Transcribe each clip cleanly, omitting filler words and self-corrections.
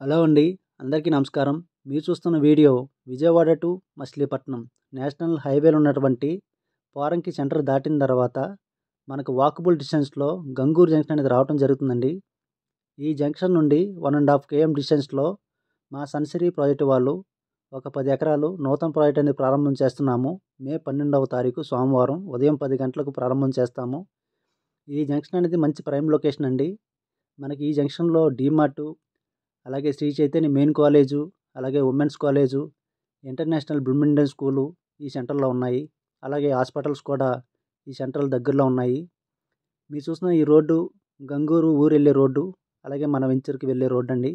Hello అండి. అందరికీ నమస్కారం. మీరు చూస్తున్న video Vijayawada to Machilipatnam national హైవేలో ఉన్నటువంటి పోరంకి సెంటర్ దాటిన తర్వాత మనకు వాకబుల్ డిస్టెన్స్లో గంగూరు జంక్షన్ అనేది రావడం జరుగుతుందండి. ఈ జంక్షన్ నుండి 1.5 km డిస్టెన్స్లో మా సన్సిరీ ప్రాజెక్టు వాళ్ళు ఒక 10 ఎకరాలు నూతన ప్రాజెక్ట్ అనేది ప్రారంభం చేస్తున్నాము. మే 12వ తారీఖు సోమవారం ఉదయం 10 గంటలకు ప్రారంభం చేస్తాము. ఈ జంక్షన్ అనేది మంచి ప్రైమ్ లొకేషన్ అండి. మనకి ఈ జంక్షన్లో డీమార్టు, అలాగే శ్రీ చైతన్య మెయిన్ కాలేజు, అలాగే ఉమెన్స్ కాలేజు, ఇంటర్నేషనల్ బ్లూమిండన్ స్కూలు ఈ సెంటర్లో ఉన్నాయి. అలాగే హాస్పిటల్స్ కూడా ఈ సెంటర్ దగ్గరలో ఉన్నాయి. మీరు చూస్తున్న ఈ రోడ్డు గంగూరు ఊరు వెళ్ళే రోడ్డు, అలాగే మన వెంచర్కి వెళ్ళే రోడ్డు అండి.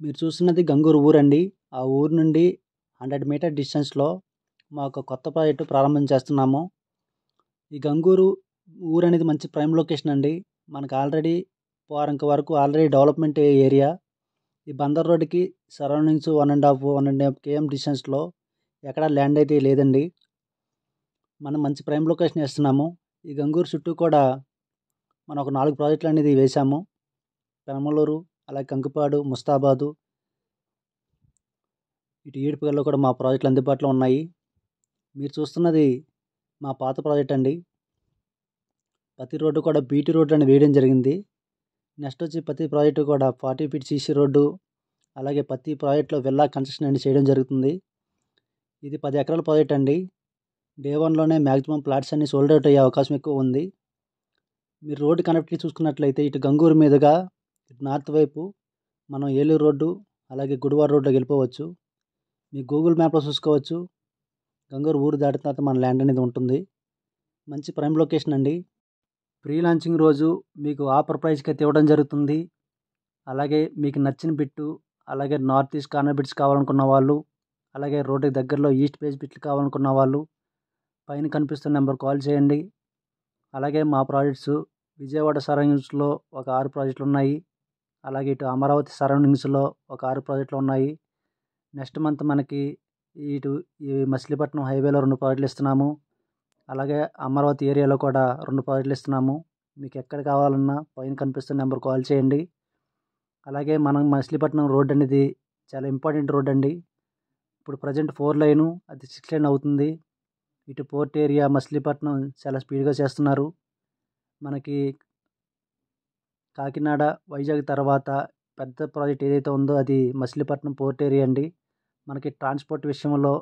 మీరు చూస్తున్నది గంగూరు ఊరు అండి. ఆ ఊరు నుండి 100 మీటర్ డిస్టెన్స్లో మాకు కొత్త ప్రాజెక్టు ప్రారంభం చేస్తున్నాము. ఈ గంగూరు ఊరు అనేది మంచి ప్రైమ్ లొకేషన్ అండి. మనకు ఆల్రెడీ పోరంక వరకు ఆల్రెడీ డెవలప్మెంట్ ఏరియా. ఈ బందర్ రోడ్డుకి సరౌండింగ్స్ 1.5 km డిస్టెన్స్లో ఎక్కడా ల్యాండ్ అయితే లేదండి. మనం మంచి ప్రైమ్ లొకేషన్ ఇస్తున్నాము. ఈ గంగూరు చుట్టూ కూడా మనం ఒక 4 ప్రాజెక్టులు అనేది వేశాము. పెనమలూరు, అలాగే కంకిపాడు, ముస్తాబాదు, ఇటు ఈడుపుగల్లో కూడా మా ప్రాజెక్టులు అందుబాటులో ఉన్నాయి. మీరు చూస్తున్నది మా పాత ప్రాజెక్ట్ అండి. ప్రతి రోడ్డు కూడా బీటీ రోడ్డు అని వేయడం జరిగింది. నెక్స్ట్ వచ్చి ప్రతి ప్రాజెక్టు కూడా 40 ఫీట్ సీసీ రోడ్డు, అలాగే ప్రతి ప్రాజెక్టులో విల్లా కన్స్ట్రక్షన్ అనేది చేయడం జరుగుతుంది. ఇది 10 ఎకరాల ప్రాజెక్ట్ అండి. డే 1లోనే మ్యాక్సిమం ప్లాట్స్ అన్ని సోల్డ్ అవుట్ అయ్యే అవకాశం ఎక్కువ ఉంది. మీరు రోడ్డు కనెక్టివిటీ చూసుకున్నట్లయితే ఇటు గంగూరు మీదుగా ఇటు నార్త్ వైపు మనం ఏలూరు రోడ్డు, అలాగే గుడివాడ రోడ్లోకి వెళ్ళిపోవచ్చు. మీ గూగుల్ మ్యాప్లో చూసుకోవచ్చు. గంగూరు ఊరు దాటిన తర్వాత మన ల్యాండ్ అనేది ఉంటుంది. మంచి ప్రైమ్ లొకేషన్ అండి. ప్రీ లాంచింగ్ రోజు మీకు ఆఫర్ ప్రైస్కి అయితే ఇవ్వడం జరుగుతుంది. అలాగే మీకు నచ్చిన బిట్టు, అలాగే నార్త్ ఈస్ట్ కార్నర్ బిట్స్ కావాలనుకున్న వాళ్ళు, అలాగే రోడ్డుకి దగ్గరలో ఈస్ట్ ఫేస్ బిట్లు కావాలనుకున్న వాళ్ళు పైన కనిపిస్తున్న నెంబర్ కాల్ చేయండి. అలాగే మా ప్రాజెక్ట్స్ విజయవాడ సరౌండింగ్స్లో ఒక 6 ప్రాజెక్టులు ఉన్నాయి. అలాగే ఇటు అమరావతి సరౌండింగ్స్లో ఒక 6 ప్రాజెక్టులు ఉన్నాయి. నెక్స్ట్ మంత్ మనకి ఇటు ఈ మచిలీపట్నం హైవేలో 2 ప్రాజెక్టులు ఇస్తున్నాము. అలాగే అమరావతి ఏరియాలో కూడా 2 ప్రాజెక్టులు ఇస్తున్నాము. మీకు ఎక్కడ కావాలన్నా పైన కనిపిస్తున్న నెంబర్ కాల్ చేయండి. అలాగే మనం మచిలీపట్నం రోడ్ అనేది చాలా ఇంపార్టెంట్ రోడ్ అండి. ఇప్పుడు ప్రజెంట్ 4 లైను, అది 6 లైన్ అవుతుంది. ఇటు పోర్ట్ ఏరియా మచిలీపట్నం చాలా స్పీడ్గా చేస్తున్నారు. మనకి కాకినాడ, వైజాగ్ తర్వాత పెద్ద ప్రాజెక్ట్ ఏదైతే ఉందో అది మచిలీపట్నం పోర్ట్ ఏరియా అండి. మనకి ట్రాన్స్పోర్ట్ విషయంలో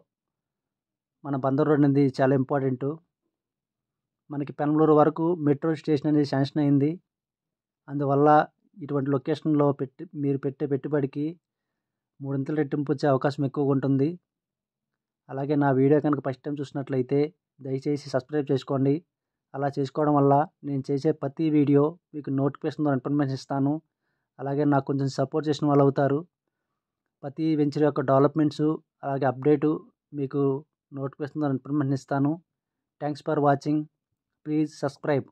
మన బందర్ రోడ్ అనేది చాలా ఇంపార్టెంటు. మనకి పెనమలూరు వరకు మెట్రో స్టేషన్ అనేది శాంక్షన్ అయింది. అందువల్ల ఇటువంటి లొకేషన్లో మీరు పెట్టే పెట్టుబడికి 3 రెట్టింపు వచ్చే అవకాశం ఎక్కువగా ఉంటుంది. అలాగే నా వీడియో కనుక ఫస్ట్ టైం చూసినట్లయితే దయచేసి సబ్స్క్రైబ్ చేసుకోండి. అలా చేసుకోవడం వల్ల నేను చేసే ప్రతి వీడియో మీకు నోటిఫికేషన్ ద్వారా ఇన్ఫర్మేషన్ ఇస్తాను. అలాగే నాకు కొంచెం సపోర్ట్ చేసిన వాళ్ళు అవుతారు. ప్రతి వెంచర్ యొక్క డెవలప్మెంట్స్, అలాగే అప్డేటు మీకు నోటిఫికేషన్ ద్వారా ఇన్ఫర్మేషన్ ఇస్తాను. Thanks for watching. Please subscribe.